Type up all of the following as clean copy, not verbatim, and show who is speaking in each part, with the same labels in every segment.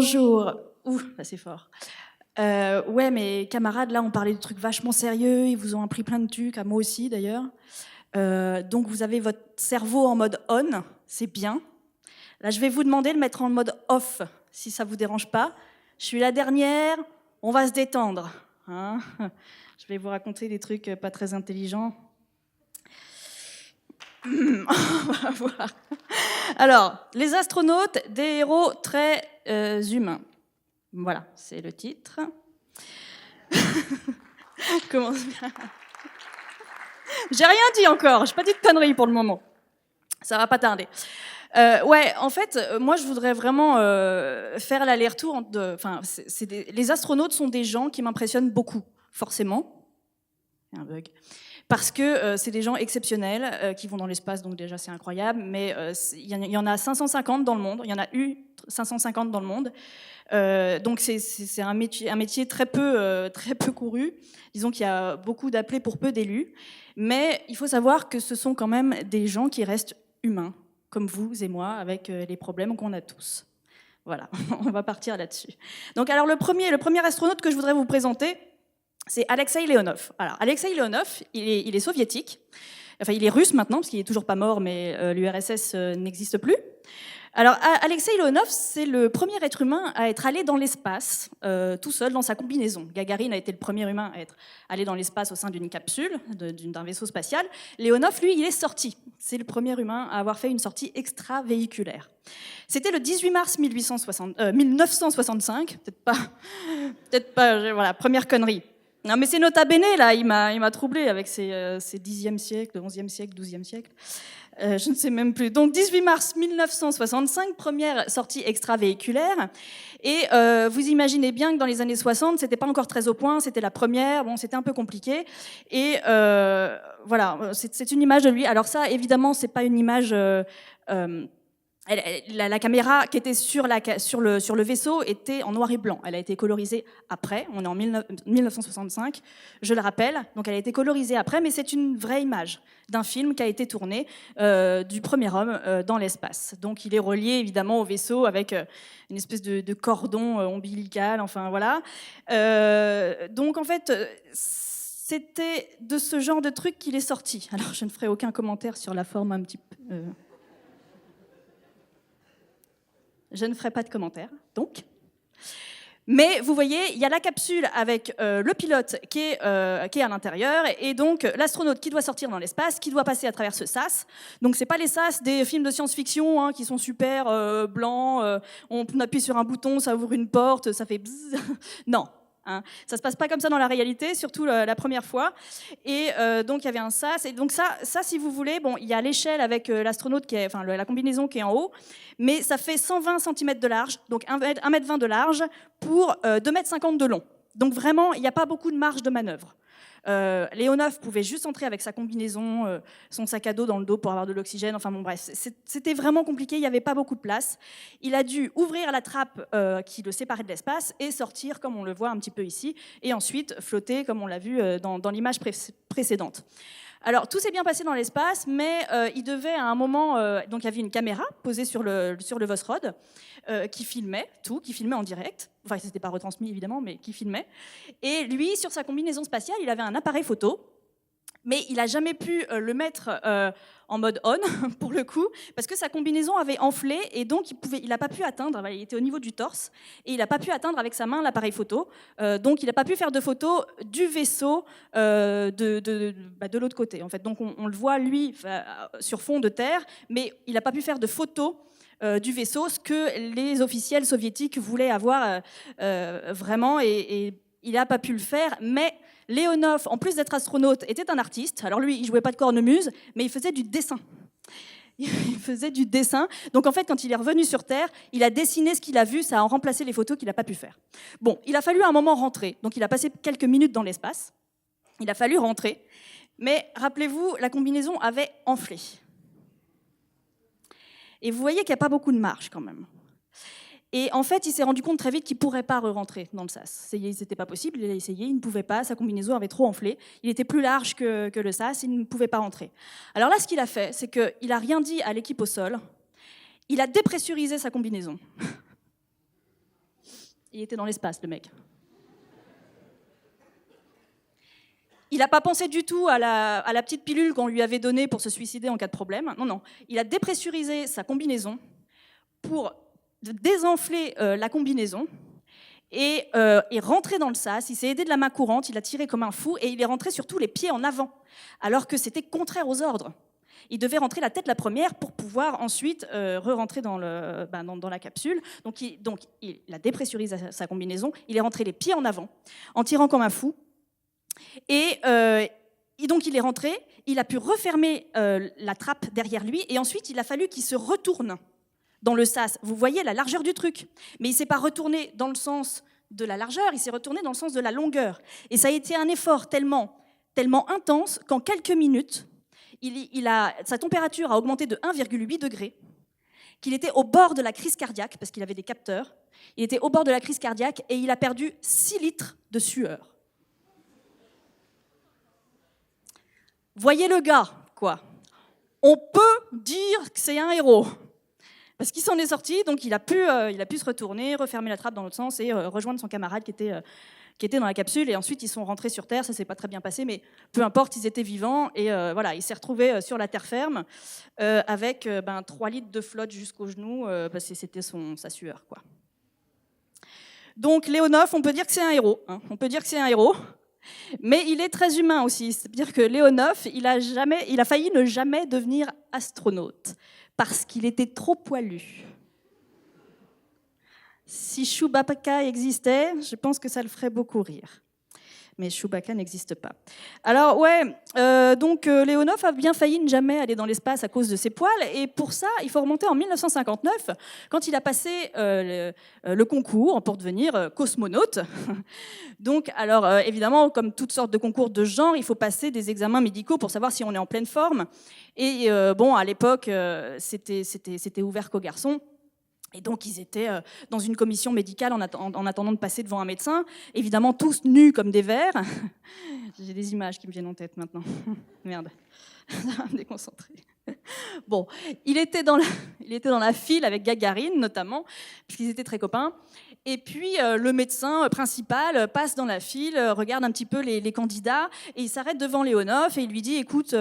Speaker 1: Bonjour. Ouh, là c'est fort. Ouais, mes camarades, là, on parlait de trucs vachement sérieux. Ils vous ont appris plein de trucs, à moi aussi d'ailleurs. Donc vous avez votre cerveau en mode on, c'est bien. Là, je vais vous demander de le mettre en mode off, si ça vous dérange pas. Je suis la dernière, on va se détendre. Hein, je vais vous raconter des trucs pas très intelligents. On va voir. Alors, les astronautes, des héros très humains. Voilà, c'est le titre. Comment... J'ai rien dit encore, j'ai pas dit de conneries pour le moment. Ça va pas tarder. Ouais, en fait, moi je voudrais vraiment faire l'aller-retour. Enfin, les astronautes sont des gens qui m'impressionnent beaucoup, forcément. Il y a un bug. Parce que c'est des gens exceptionnels qui vont dans l'espace, donc déjà c'est incroyable. Mais il y en a 550 dans le monde. Il y en a eu 550 dans le monde. Donc c'est un métier très peu couru. Disons qu'il y a beaucoup d'appelés pour peu d'élus. Mais il faut savoir que ce sont quand même des gens qui restent humains, comme vous et moi, avec les problèmes qu'on a tous. Voilà, on va partir là-dessus. Donc alors le premier astronaute que je voudrais vous présenter, c'est Alexeï Leonov. Alors Alexeï Leonov, il est soviétique. Enfin, il est russe maintenant, parce qu'il n'est toujours pas mort, mais l'URSS n'existe plus. Alors, Alexeï Leonov, c'est le premier être humain à être allé dans l'espace, tout seul, dans sa combinaison. Gagarine a été le premier humain à être allé dans l'espace au sein d'une capsule, d'un vaisseau spatial. Leonov, lui, il est sorti. C'est le premier humain à avoir fait une sortie extravéhiculaire. C'était le 18 mars 1965, peut-être pas, voilà, première connerie. Non, mais c'est Nota Bene, là, il m'a troublé avec ses 10e siècle, 11e siècle, 12e siècle. Je ne sais même plus. Donc 18 mars 1965, première sortie extravéhiculaire. Et vous imaginez bien que dans les années 60, c'était pas encore très au point, c'était la première, bon, c'était un peu compliqué. Et voilà, c'est une image de lui. Alors ça, évidemment, c'est pas une image... La caméra qui était sur le vaisseau était en noir et blanc. Elle a été colorisée après, on est en 1965, je le rappelle. Donc elle a été colorisée après, mais c'est une vraie image d'un film qui a été tourné du premier homme dans l'espace. Donc il est relié évidemment au vaisseau avec une espèce de cordon ombilical, enfin voilà. Donc en fait... c'était de ce genre de truc qu'il est sorti. Alors je ne ferai aucun commentaire sur la forme un petit peu... Je ne ferai pas de commentaires, donc. Mais vous voyez, il y a la capsule avec le pilote qui est à l'intérieur, et donc l'astronaute qui doit sortir dans l'espace, qui doit passer à travers ce sas. Donc c'est pas les sas des films de science-fiction hein, qui sont super blancs, on appuie sur un bouton, ça ouvre une porte, ça fait bzzz. Non. Hein. Ça se passe pas comme ça dans la réalité, surtout la première fois. Et donc il y avait un sas. Et donc ça si vous voulez, bon, il y a l'échelle avec l'astronaute la combinaison qui est en haut, mais ça fait 120 cm de large, donc 1,20 m de large pour 2,50 m de long. Donc vraiment, il n'y a pas beaucoup de marge de manœuvre. Leonov pouvait juste entrer avec sa combinaison, son sac à dos dans le dos pour avoir de l'oxygène, enfin bon bref, c'était vraiment compliqué, il n'y avait pas beaucoup de place. Il a dû ouvrir la trappe qui le séparait de l'espace et sortir comme on le voit un petit peu ici, et ensuite flotter comme on l'a vu dans l'image précédente. Alors, tout s'est bien passé dans l'espace, mais il devait à un moment... donc, il y avait une caméra posée sur le Vosrod qui filmait tout, qui filmait en direct. Enfin, ce n'était pas retransmis, évidemment, mais qui filmait. Et lui, sur sa combinaison spatiale, il avait un appareil photo, mais il n'a jamais pu le mettre en mode on, pour le coup, parce que sa combinaison avait enflé, et donc il n'a pas pu atteindre, il était au niveau du torse, et il n'a pas pu atteindre avec sa main l'appareil photo, donc il n'a pas pu faire de photos du vaisseau de l'autre côté, en fait. Donc on le voit, lui, sur fond de terre, mais il n'a pas pu faire de photos du vaisseau, ce que les officiels soviétiques voulaient avoir vraiment, et il n'a pas pu le faire, mais... Leonov, en plus d'être astronaute, était un artiste. Alors lui, il jouait pas de cornemuse, mais il faisait du dessin. Il faisait du dessin. Donc en fait, quand il est revenu sur Terre, il a dessiné ce qu'il a vu, ça a remplacé les photos qu'il n'a pas pu faire. Bon, il a fallu à un moment rentrer. Donc il a passé quelques minutes dans l'espace. Il a fallu rentrer. Mais rappelez-vous, la combinaison avait enflé. Et vous voyez qu'il n'y a pas beaucoup de marge quand même. Et en fait, il s'est rendu compte très vite qu'il ne pourrait pas re-rentrer dans le sas. C'était pas possible, il a essayé, il ne pouvait pas, sa combinaison avait trop enflé, il était plus large que le sas, il ne pouvait pas rentrer. Alors là, ce qu'il a fait, c'est qu'il n'a rien dit à l'équipe au sol, il a dépressurisé sa combinaison. Il était dans l'espace, le mec. Il n'a pas pensé du tout à la petite pilule qu'on lui avait donnée pour se suicider en cas de problème. Non, non. Il a dépressurisé sa combinaison pour désenfler la combinaison et est rentré dans le sas. Il s'est aidé de la main courante, il a tiré comme un fou et il est rentré surtout les pieds en avant, alors que c'était contraire aux ordres. Il devait rentrer la tête la première pour pouvoir ensuite re-rentrer dans la capsule. Donc il a dépressurisé sa combinaison, il est rentré les pieds en avant, en tirant comme un fou. Et donc il est rentré, il a pu refermer la trappe derrière lui, et ensuite il a fallu qu'il se retourne dans le sas. Vous voyez la largeur du truc, mais il ne s'est pas retourné dans le sens de la largeur, il s'est retourné dans le sens de la longueur. Et ça a été un effort tellement intense qu'en quelques minutes, sa température a augmenté de 1,8 degrés, qu'il était au bord de la crise cardiaque, parce qu'il avait des capteurs, il était au bord de la crise cardiaque, et il a perdu 6 litres de sueur. Voyez le gars, quoi. On peut dire que c'est un héros. Parce qu'il s'en est sorti, donc il a pu se retourner, refermer la trappe dans l'autre sens et rejoindre son camarade qui était dans la capsule. Et ensuite, ils sont rentrés sur Terre. Ça ne s'est pas très bien passé, mais peu importe, ils étaient vivants. Et voilà, il s'est retrouvé sur la terre ferme avec 3 litres de flotte jusqu'aux genoux, parce que c'était sa sueur, quoi. Donc Léonov, on peut dire que c'est un héros. Hein. On peut dire que c'est un héros. Mais il est très humain aussi. C'est-à-dire que Léonov, il a failli ne jamais devenir astronaute parce qu'il était trop poilu. Si Chewbacca existait, je pense que ça le ferait beaucoup rire. Mais Chewbacca n'existe pas. Alors donc Léonov a bien failli ne jamais aller dans l'espace à cause de ses poils, et pour ça, il faut remonter en 1959, quand il a passé le concours pour devenir cosmonaute. Donc, alors évidemment, comme toutes sortes de concours de ce genre, il faut passer des examens médicaux pour savoir si on est en pleine forme. Et à l'époque, c'était ouvert qu'aux garçons. Et donc, ils étaient dans une commission médicale en attendant de passer devant un médecin, évidemment tous nus comme des vers. J'ai des images qui me viennent en tête maintenant. Merde, ça va me déconcentrer. Bon, il était dans la file avec Gagarine, notamment, puisqu'ils étaient très copains. Et puis, le médecin principal passe dans la file, regarde un petit peu les candidats, et il s'arrête devant Léonov et il lui dit, écoute,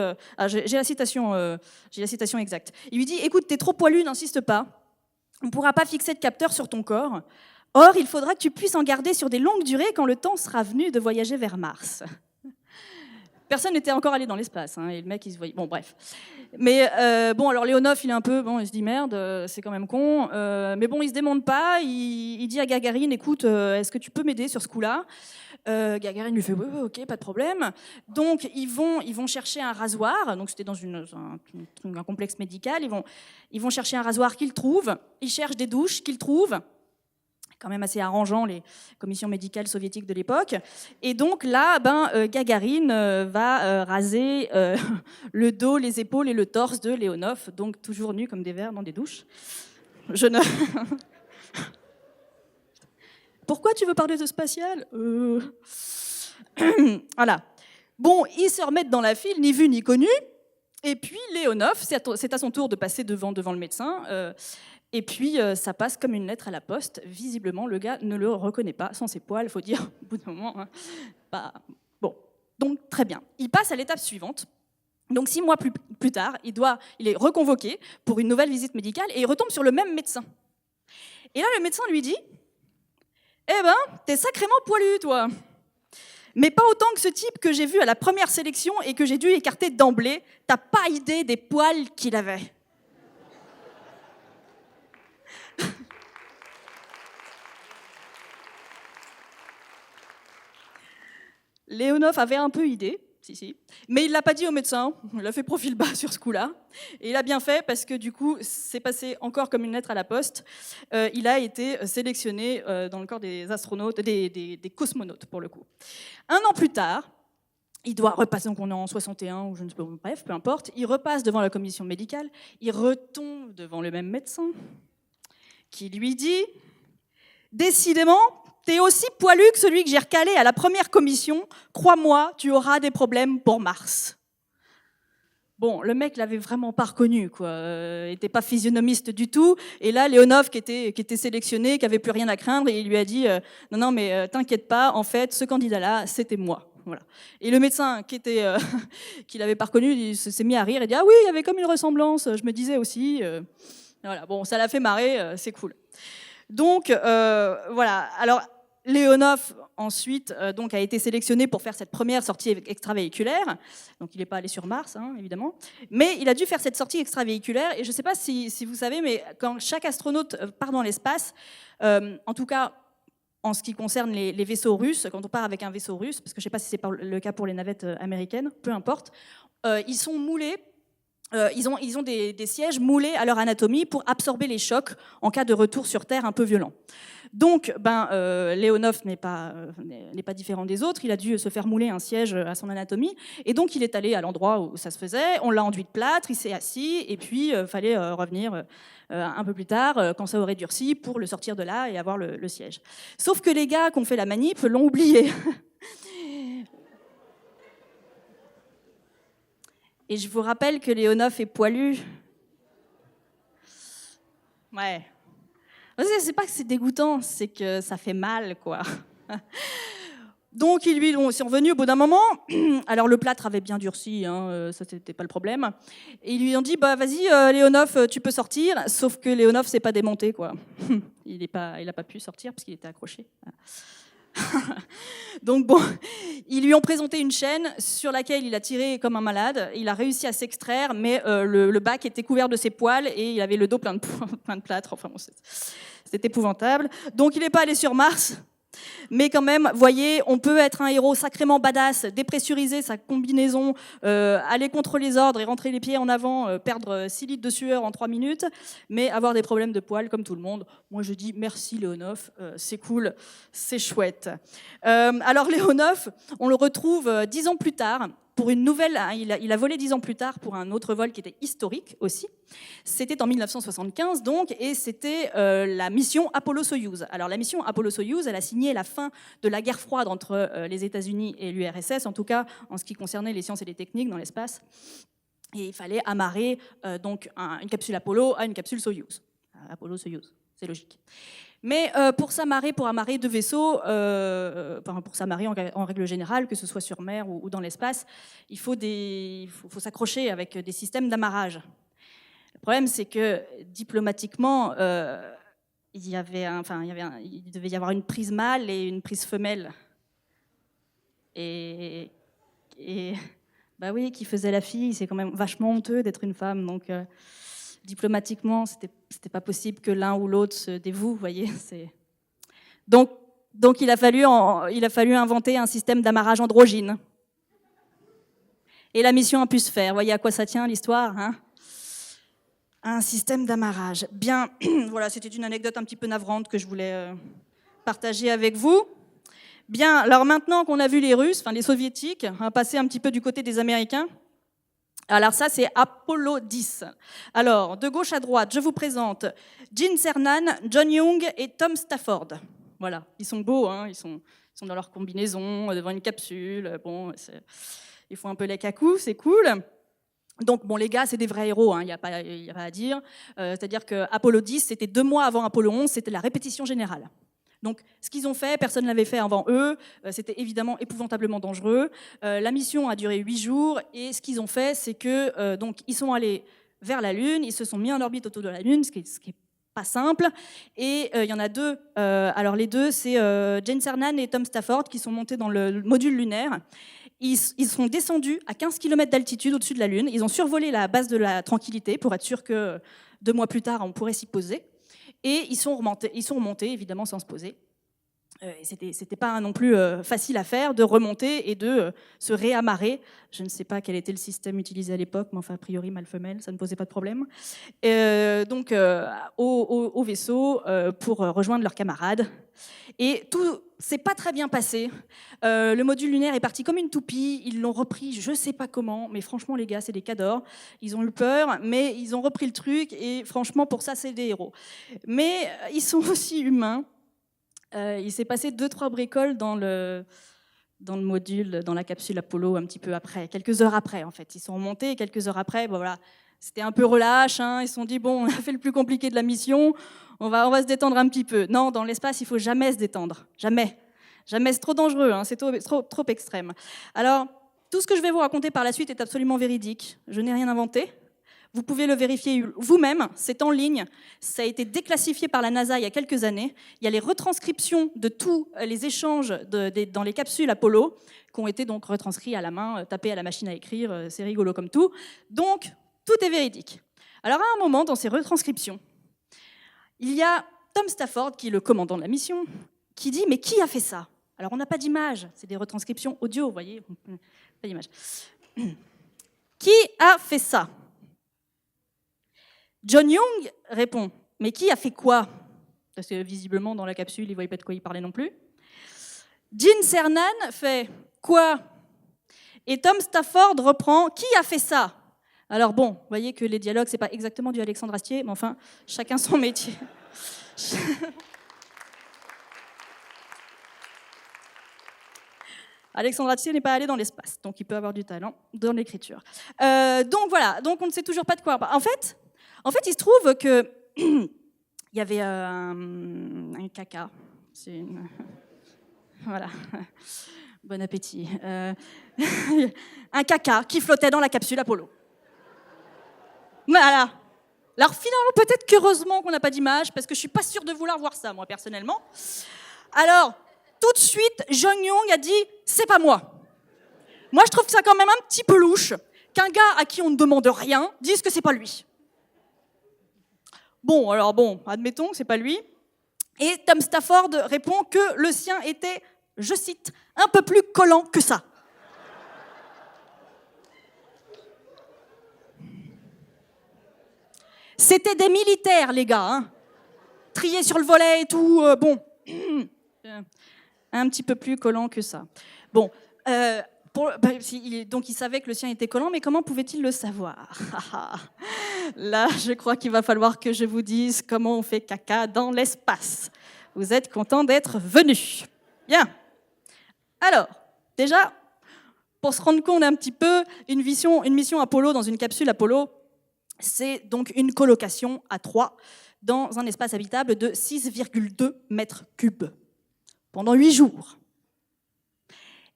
Speaker 1: j'ai la citation exacte. Il lui dit, écoute, t'es trop poilu, n'insiste pas. On ne pourra pas fixer de capteur sur ton corps. Or, il faudra que tu puisses en garder sur des longues durées quand le temps sera venu de voyager vers Mars. Personne n'était encore allé dans l'espace, hein, et le mec, il se voyait... Bon, bref. Mais alors Léonov, il est un peu... il se dit, merde, c'est quand même con. Mais bon, il se démonte pas. Il dit à Gagarine, écoute, est-ce que tu peux m'aider sur ce coup-là ? Gagarine lui fait, oui, ok, pas de problème. Donc, ils vont chercher un rasoir. Donc, c'était dans un complexe médical. Ils vont chercher un rasoir qu'ils trouvent. Ils cherchent des douches qu'ils trouvent. Quand même assez arrangeant, les commissions médicales soviétiques de l'époque. Et donc là, Gagarine va raser le dos, les épaules et le torse de Léonov, donc toujours nu comme des vers dans des douches. Pourquoi tu veux parler de spatial ? Voilà. Bon, ils se remettent dans la file, ni vu ni connu. Et puis Léonov, c'est à son tour de passer devant le médecin. Et puis, ça passe comme une lettre à la poste. Visiblement, le gars ne le reconnaît pas. Sans ses poils, il faut dire, au bout d'un moment. Hein, bon, donc très bien. Il passe à l'étape suivante. Donc 6 mois plus tard, il est reconvoqué pour une nouvelle visite médicale et il retombe sur le même médecin. Et là, le médecin lui dit, eh ben, t'es sacrément poilu, toi. Mais pas autant que ce type que j'ai vu à la première sélection et que j'ai dû écarter d'emblée. T'as pas idée des poils qu'il avait. Léonov avait un peu idée, mais il ne l'a pas dit au médecin, il a fait profil bas sur ce coup-là. Et il a bien fait parce que du coup, c'est passé encore comme une lettre à la poste. Il a été sélectionné dans le corps des astronautes, des cosmonautes pour le coup. 1 an plus tard, il doit repasser, donc on est en 61 ou je ne sais pas, bref, peu importe, il repasse devant la commission médicale, il retombe devant le même médecin qui lui dit « Décidément, t'es aussi poilu que celui que j'ai recalé à la première commission. Crois-moi, tu auras des problèmes pour Mars. » Bon, le mec l'avait vraiment pas reconnu, quoi. Était pas physionomiste du tout. Et là, Leonov, qui était sélectionné, qui avait plus rien à craindre, il lui a dit non, non, mais t'inquiète pas. En fait, ce candidat-là, c'était moi. Voilà. Et le médecin, qui l'avait pas reconnu, il s'est mis à rire et dit ah oui, il y avait comme une ressemblance. Je me disais aussi. Voilà. Bon, ça l'a fait marrer. C'est cool. Donc voilà. Alors Leonov ensuite donc a été sélectionné pour faire cette première sortie extravéhiculaire. Donc il n'est pas allé sur Mars, hein, évidemment, mais il a dû faire cette sortie extravéhiculaire. Et je ne sais pas si vous savez, mais quand chaque astronaute part dans l'espace, en tout cas en ce qui concerne les vaisseaux russes, quand on part avec un vaisseau russe, parce que je ne sais pas si c'est le cas pour les navettes américaines, peu importe, ils sont moulés. Ils ont des sièges moulés à leur anatomie pour absorber les chocs en cas de retour sur Terre un peu violent. Donc, Leonov n'est pas différent des autres. Il a dû se faire mouler un siège à son anatomie. Et donc, il est allé à l'endroit où ça se faisait. On l'a enduit de plâtre, il s'est assis. Et puis, il fallait revenir un peu plus tard, quand ça aurait durci, pour le sortir de là et avoir le siège. Sauf que les gars qui ont fait la manip l'ont oublié. Et je vous rappelle que Leonov est poilu. Ouais. C'est pas que c'est dégoûtant, c'est que ça fait mal, quoi. Donc, ils sont revenus au bout d'un moment. Alors, le plâtre avait bien durci, hein, ça, c'était pas le problème. Et ils lui ont dit, bah, vas-y, Leonov, tu peux sortir. Sauf que Leonov s'est pas démonté, quoi. Il a pas pu sortir parce qu'il était accroché. Donc bon, ils lui ont présenté une chaîne sur laquelle il a tiré comme un malade. Il a réussi à s'extraire, mais le bac était couvert de ses poils et il avait le dos plein de plâtre. Enfin bon, c'était épouvantable. Donc il n'est pas allé sur Mars. Mais quand même, voyez, on peut être un héros sacrément badass, dépressuriser sa combinaison, aller contre les ordres et rentrer les pieds en avant, perdre 6 litres de sueur en 3 minutes, mais avoir des problèmes de poils comme tout le monde. Moi, je dis merci Leonov, c'est cool, c'est chouette. Alors Leonov, on le retrouve 10 ans plus tard. Pour une nouvelle, il a volé 10 ans plus tard pour un autre vol qui était historique aussi. C'était en 1975 donc, et c'était la mission Apollo-Soyouz. Alors la mission Apollo-Soyouz, elle a signé la fin de la guerre froide entre les États-Unis et l'URSS, en tout cas en ce qui concernait les sciences et les techniques dans l'espace. Et il fallait amarrer donc une capsule Apollo à une capsule Soyouz. Apollo-Soyouz, c'est logique. Mais pour amarrer deux vaisseaux, pour s'amarrer en règle générale, que ce soit sur mer ou dans l'espace, il faut s'accrocher avec des systèmes d'amarrage. Le problème, c'est que diplomatiquement, il devait y avoir une prise mâle et une prise femelle. Et bah oui, qui faisait la fille, c'est quand même vachement honteux d'être une femme, donc diplomatiquement, c'était pas possible que l'un ou l'autre se dévoue, vous voyez. Donc il a fallu inventer un système d'amarrage androgyne. Et la mission a pu se faire. Vous voyez à quoi ça tient l'histoire, hein ? Un système d'amarrage. Bien, voilà, c'était une anecdote un petit peu navrante que je voulais partager avec vous. Bien, alors maintenant qu'on a vu les Russes, enfin les Soviétiques, on va passer un petit peu du côté des Américains. Alors ça, c'est Apollo 10. Alors, de gauche à droite, je vous présente Gene Cernan, John Young et Tom Stafford. Voilà, ils sont beaux, hein, ils sont dans leur combinaison, devant une capsule. Bon, ils font un peu les cacous, c'est cool. Donc, bon, les gars, c'est des vrais héros, il n'y a pas à dire. C'est-à-dire que Apollo 10, c'était 2 mois avant Apollo 11, c'était la répétition générale. Donc, ce qu'ils ont fait, personne ne l'avait fait avant eux. C'était évidemment épouvantablement dangereux. La mission a duré 8 jours. Et ce qu'ils ont fait, c'est que donc ils sont allés vers la Lune. Ils se sont mis en orbite autour de la Lune, ce qui est pas simple. Et il y en a 2. Alors, les 2, c'est Gene Cernan et Tom Stafford qui sont montés dans le module lunaire. Ils sont descendus à 15 km d'altitude au-dessus de la Lune. Ils ont survolé la base de la Tranquillité pour être sûr que 2 mois plus tard, on pourrait s'y poser. Et ils sont remontés, évidemment, sans se poser. C'était pas non plus facile à faire de remonter et de se réamarrer. Je ne sais pas quel était le système utilisé à l'époque, mais enfin, a priori, mâle-femelle, ça ne posait pas de problème. Donc, au vaisseau pour rejoindre leurs camarades. Et tout s'est pas très bien passé. Le module lunaire est parti comme une toupie. Ils l'ont repris, je sais pas comment, mais franchement, les gars, c'est des cadors. Ils ont eu peur, mais ils ont repris le truc. Et franchement, pour ça, c'est des héros. Mais ils sont aussi humains. Il s'est passé 2-3 bricoles dans dans le module, dans la capsule Apollo, un petit peu après, quelques heures après en fait. Ils sont remontés, quelques heures après, bon, voilà, c'était un peu relâche, hein. Ils se sont dit, bon, on a fait le plus compliqué de la mission, on va se détendre un petit peu. Non, dans l'espace, il ne faut jamais se détendre, jamais. Jamais, c'est trop dangereux, hein, c'est trop extrême. Alors, tout ce que je vais vous raconter par la suite est absolument véridique, je n'ai rien inventé. Vous pouvez le vérifier vous-même, c'est en ligne, ça a été déclassifié par la NASA il y a quelques années. Il y a les retranscriptions de tous les échanges dans les capsules Apollo, qui ont été donc retranscrits à la main, tapés à la machine à écrire, c'est rigolo comme tout. Donc, tout est véridique. Alors, à un moment, dans ces retranscriptions, il y a Tom Stafford, qui est le commandant de la mission, qui dit « Mais qui a fait ça ?» Alors, on n'a pas d'image, c'est des retranscriptions audio, vous voyez, pas d'image. Qui a fait ça ? John Young répond, mais qui a fait quoi? Parce que visiblement, dans la capsule, il ne voyait pas de quoi il parlait non plus. Gene Cernan fait quoi? Et Tom Stafford reprend, qui a fait ça? Alors bon, vous voyez que les dialogues, ce n'est pas exactement du Alexandre Astier, mais enfin, chacun son métier. Alexandre Astier n'est pas allé dans l'espace, donc il peut avoir du talent dans l'écriture. Donc voilà, donc on ne sait toujours pas de quoi. En fait, il se trouve que il y avait un caca. Voilà. Bon appétit. Un caca qui flottait dans la capsule Apollo. Voilà. Alors finalement, peut-être qu'heureusement qu'on n'a pas d'image, parce que je ne suis pas sûre de vouloir voir ça, moi, personnellement. Alors, tout de suite, John Young a dit « c'est pas moi ». Moi, je trouve ça quand même un petit peu louche qu'un gars à qui on ne demande rien dise que c'est pas lui. Bon, alors bon, admettons que c'est pas lui. Et Tom Stafford répond que le sien était, je cite, un peu plus collant que ça. C'était des militaires, les gars, hein. Triés sur le volet et tout, bon. Un petit peu plus collant que ça. Bon, donc il savait que le sien était collant, mais comment pouvait-il le savoir? Là, je crois qu'il va falloir que je vous dise comment on fait caca dans l'espace. Vous êtes contents d'être venus? Bien. Alors, déjà, pour se rendre compte un petit peu, une mission Apollo dans une capsule Apollo, c'est donc une colocation à 3 dans un espace habitable de 6,2 mètres cubes pendant 8 jours.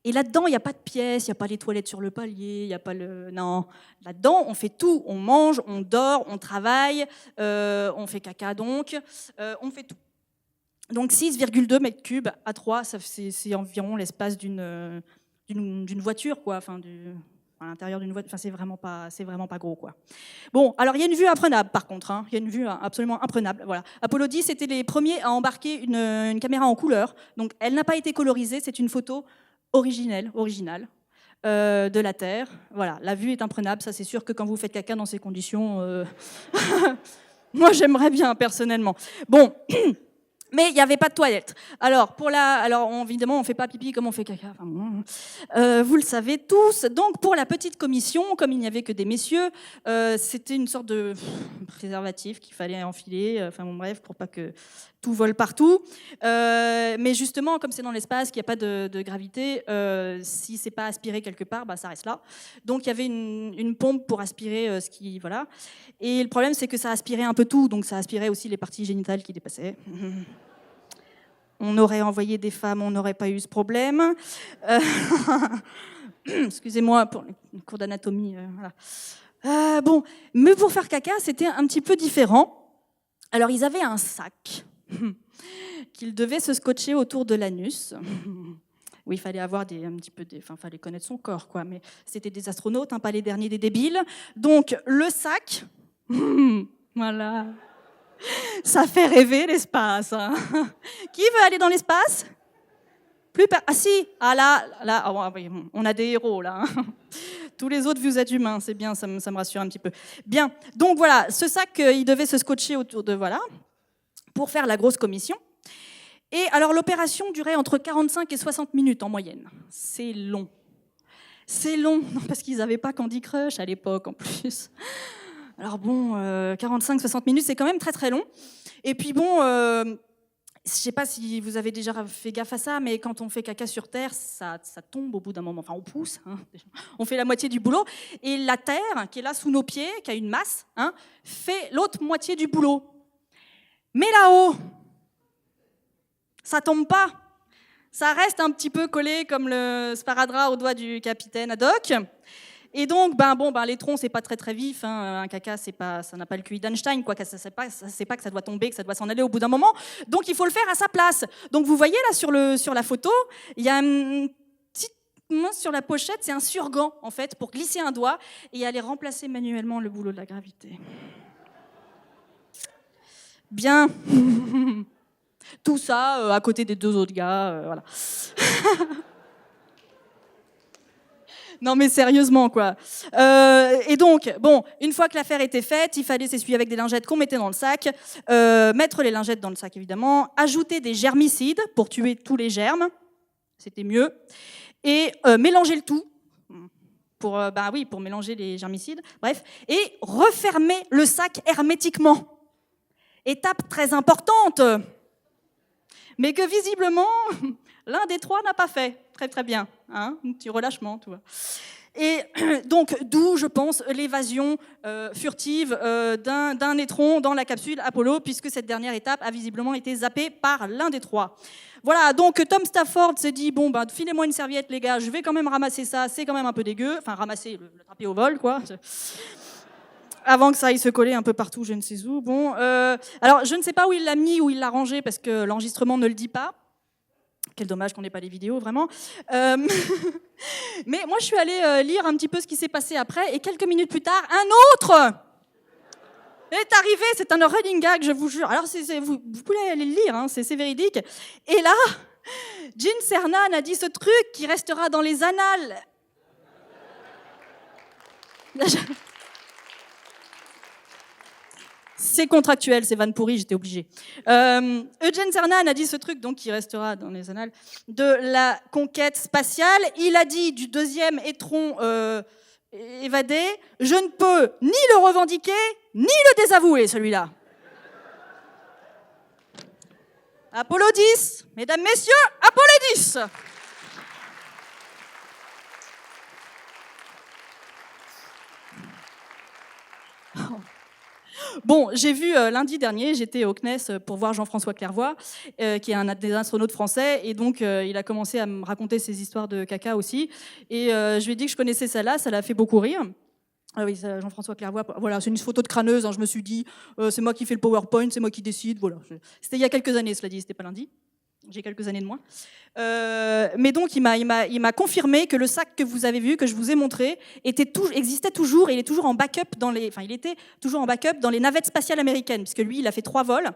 Speaker 1: Et là-dedans, il n'y a pas de pièces, il n'y a pas les toilettes sur le palier, il n'y a pas le... Non, là-dedans, on fait tout. On mange, on dort, on travaille, on fait caca donc, on fait tout. Donc 6,2 mètres cubes à 3, c'est environ l'espace d'une voiture, quoi. Enfin, à l'intérieur d'une voiture, enfin, c'est vraiment pas gros, quoi. Bon, alors il y a une vue imprenable, par contre, hein. Il y a une vue absolument imprenable. Voilà. Apollo 10 c'était les premiers à embarquer une caméra en couleur. Donc elle n'a pas été colorisée, c'est une photo originale de la Terre. Voilà, la vue est imprenable, ça c'est sûr que quand vous faites caca dans ces conditions, moi j'aimerais bien personnellement. Bon. Mais il n'y avait pas de toilette. Alors, évidemment, on ne fait pas pipi comme on fait caca. Enfin, bon, vous le savez tous. Donc, pour la petite commission, comme il n'y avait que des messieurs, c'était une sorte de préservatif qu'il fallait enfiler. Enfin, bon, bref, pour pas que tout vole partout. Mais justement, comme c'est dans l'espace, qu'il n'y a pas de gravité, si c'est pas aspiré quelque part, bah, ça reste là. Donc, il y avait une pompe pour aspirer ce qui... Voilà. Et le problème, c'est que ça aspirait un peu tout. Donc, ça aspirait aussi les parties génitales qui dépassaient. On aurait envoyé des femmes, on n'aurait pas eu ce problème. Excusez-moi pour le cours d'anatomie. Voilà. Bon, mais pour faire caca, c'était un petit peu différent. Alors, ils avaient un sac qu'ils devaient se scotcher autour de l'anus. Oui, il fallait avoir fallait connaître son corps, quoi. Mais c'était des astronautes, hein, pas les derniers des débiles. Donc, le sac, voilà. Ça fait rêver l'espace. Hein. Qui veut aller dans l'espace? Ah si, là, on a des héros là. Hein. Tous les autres, vous êtes humains, c'est bien, ça me rassure un petit peu. Bien, donc voilà, ce sac, il devait se scotcher autour de, voilà, pour faire la grosse commission. Et alors l'opération durait entre 45 et 60 minutes en moyenne. C'est long. C'est long, parce qu'ils n'avaient pas Candy Crush à l'époque en plus. Alors bon, 45-60 minutes, c'est quand même très très long. Et puis bon, Je ne sais pas si vous avez déjà fait gaffe à ça, mais quand on fait caca sur Terre, ça tombe au bout d'un moment. Enfin, on pousse, hein, on fait la moitié du boulot. Et la Terre, qui est là sous nos pieds, qui a une masse, hein, fait l'autre moitié du boulot. Mais là-haut, ça tombe pas. Ça reste un petit peu collé comme le sparadrap au doigt du capitaine Haddock. Et donc, les troncs, c'est pas très très vif. Hein. Un caca, ça n'a pas le QI d'Einstein, quoi. Ça sait pas que ça doit tomber, que ça doit s'en aller au bout d'un moment. Donc, il faut le faire à sa place. Donc, vous voyez là sur la photo, il y a une petite main sur la pochette, c'est un surgant en fait pour glisser un doigt et aller remplacer manuellement le boulot de la gravité. Bien. Tout ça à côté des deux autres gars, voilà. Non mais sérieusement quoi. Et donc, une fois que l'affaire était faite, il fallait s'essuyer avec des lingettes qu'on mettait dans le sac, mettre les lingettes dans le sac évidemment, ajouter des germicides pour tuer tous les germes, c'était mieux, et mélanger le tout, pour mélanger les germicides, bref, et refermer le sac hermétiquement. Étape très importante, mais que visiblement, l'un des trois n'a pas fait. Très très bien, hein, un petit relâchement, tu vois. Et donc, d'où, je pense, l'évasion furtive d'un neutron dans la capsule Apollo, puisque cette dernière étape a visiblement été zappée par l'un des trois. Voilà, donc Tom Stafford s'est dit, filez-moi une serviette, les gars, je vais quand même ramasser ça, c'est quand même un peu dégueu. Enfin, ramasser, l'attraper au vol, quoi. Avant que ça aille se coller un peu partout, je ne sais où. Alors, je ne sais pas où il l'a mis, où il l'a rangé, parce que l'enregistrement ne le dit pas. Quel dommage qu'on n'ait pas les vidéos, vraiment. Mais moi, je suis allée lire un petit peu ce qui s'est passé après, et quelques minutes plus tard, un autre est arrivé. C'est un running gag, je vous jure. Alors, vous pouvez aller le lire, hein, c'est véridique. Et là, Gene Cernan a dit ce truc qui restera dans les annales. C'est contractuel, c'est vanne pourrie, j'étais obligée. Eugene Cernan a dit ce truc, donc qui restera dans les annales, de la conquête spatiale. Il a dit du deuxième étron évadé, je ne peux ni le revendiquer, ni le désavouer, celui-là. Apollo 10, mesdames, messieurs, Apollo 10. J'ai vu lundi dernier, j'étais au CNES pour voir Jean-François Clairvoy, qui est un des astronautes français, et donc il a commencé à me raconter ses histoires de caca aussi, et je lui ai dit que je connaissais celle-là, ça l'a fait beaucoup rire. Ah oui, Jean-François Clairvoy, voilà, c'est une photo de crâneuse, hein, je me suis dit, c'est moi qui fais le PowerPoint, c'est moi qui décide, voilà. C'était il y a quelques années, cela dit, c'était pas lundi. J'ai quelques années de moins. Mais donc, il m'a confirmé que le sac que vous avez vu, que je vous ai montré, existait toujours, et il est toujours en backup il était toujours en backup dans les navettes spatiales américaines, puisque lui, il a fait 3 vols.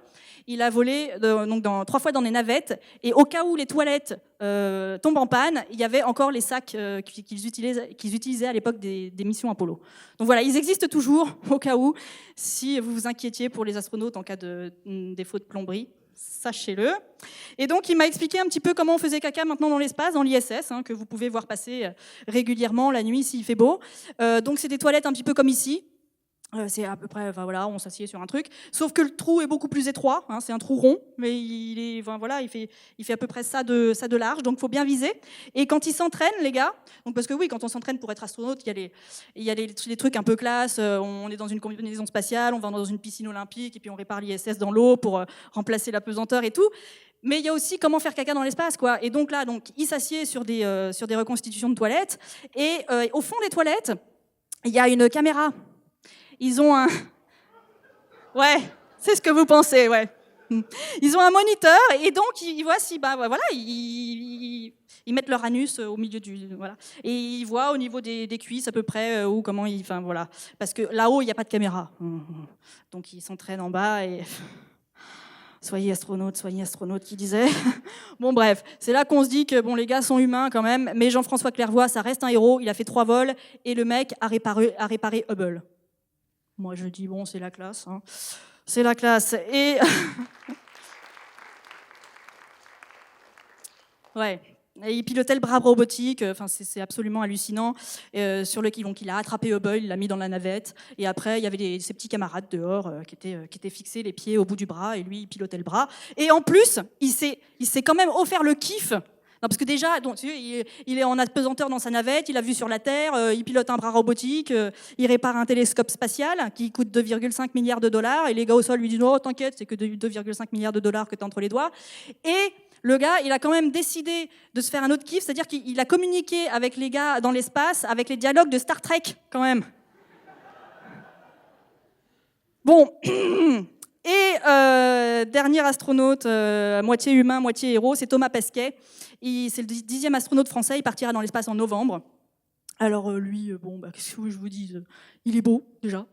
Speaker 1: Il a volé 3 fois dans les navettes, et au cas où les toilettes tombent en panne, il y avait encore les sacs qu'ils utilisaient à l'époque des missions Apollo. Donc voilà, ils existent toujours, au cas où, si vous vous inquiétiez pour les astronautes en cas de défaut de plomberie. Sachez-le. Et donc, il m'a expliqué un petit peu comment on faisait caca maintenant dans l'espace, dans l'ISS, hein, que vous pouvez voir passer régulièrement la nuit s'il fait beau. Donc, c'est des toilettes un petit peu comme ici. C'est à peu près, on s'assied sur un truc. Sauf que le trou est beaucoup plus étroit. Hein, c'est un trou rond, mais il fait à peu près ça de large. Donc, il faut bien viser. Et quand ils s'entraînent, les gars, parce que oui, quand on s'entraîne pour être astronaute, il y a les trucs un peu classe. On est dans une combinaison spatiale, on va dans une piscine olympique, et puis on répare l'ISS dans l'eau pour remplacer la pesanteur et tout. Mais il y a aussi comment faire caca dans l'espace, quoi. Et donc là, il s'assied sur des reconstitutions de toilettes. Et au fond des toilettes, il y a une caméra. Ils ont un... Ouais, c'est ce que vous pensez, ouais. Ils ont un moniteur, et donc ils voient si... ils mettent leur anus au milieu du... Voilà. Et ils voient au niveau des cuisses à peu près ou comment ils... Enfin, voilà. Parce que là-haut, il n'y a pas de caméra. Donc ils s'entraînent en bas et... Soyez astronaute, qui disait. Bref, c'est là qu'on se dit que les gars sont humains quand même, mais Jean-François Clairvoy, ça reste un héros, il a fait 3 vols, et le mec a réparé Hubble. Moi, je dis, c'est la classe. Hein. C'est la classe. Et... ouais. Et il pilotait le bras robotique, enfin c'est absolument hallucinant, sur lequel donc, il a attrapé Hubble, il l'a mis dans la navette, et après il y avait ses petits camarades dehors qui étaient fixés les pieds au bout du bras, et lui il pilotait le bras. Et en plus, il s'est quand même offert le kiff. Non, parce que déjà, donc, il est en apesanteur dans sa navette, il a vu sur la Terre, il pilote un bras robotique, il répare un télescope spatial qui coûte 2,5 milliards de dollars, et les gars au sol lui disent « Oh, t'inquiète, c'est que 2,5 milliards de dollars que tu as entre les doigts. » Et le gars, il a quand même décidé de se faire un autre kiff, c'est-à-dire qu'il a communiqué avec les gars dans l'espace, avec les dialogues de Star Trek, quand même. Bon, et dernier astronaute, moitié humain, moitié héros, c'est Thomas Pesquet. C'est le 10e astronaute français, il partira dans l'espace en novembre. Alors lui, qu'est-ce que je vous dis, il est beau, déjà.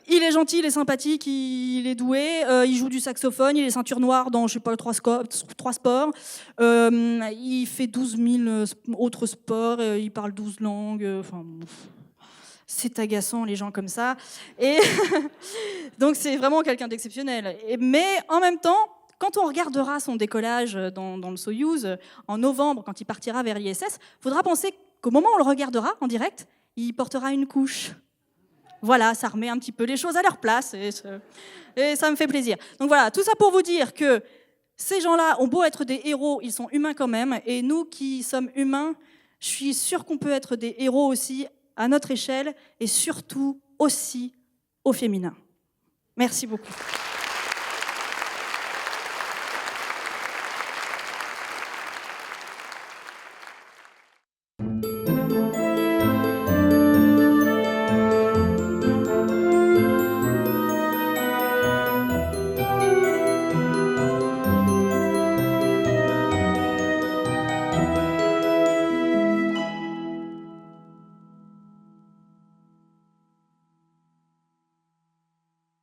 Speaker 1: Il est gentil, il est sympathique, il est doué, il joue du saxophone, il est ceinture noire dans, je sais pas, 3 sports. Il fait 12 000 autres sports, il parle 12 langues, c'est agaçant, les gens comme ça. Et donc c'est vraiment quelqu'un d'exceptionnel. Mais en même temps, quand on regardera son décollage dans le Soyouz, en novembre, quand il partira vers l'ISS, il faudra penser qu'au moment où on le regardera en direct, il portera une couche. Voilà, ça remet un petit peu les choses à leur place et ça me fait plaisir. Donc voilà, tout ça pour vous dire que ces gens-là ont beau être des héros, ils sont humains quand même. Et nous qui sommes humains, je suis sûre qu'on peut être des héros aussi à notre échelle et surtout aussi au féminin. Merci beaucoup.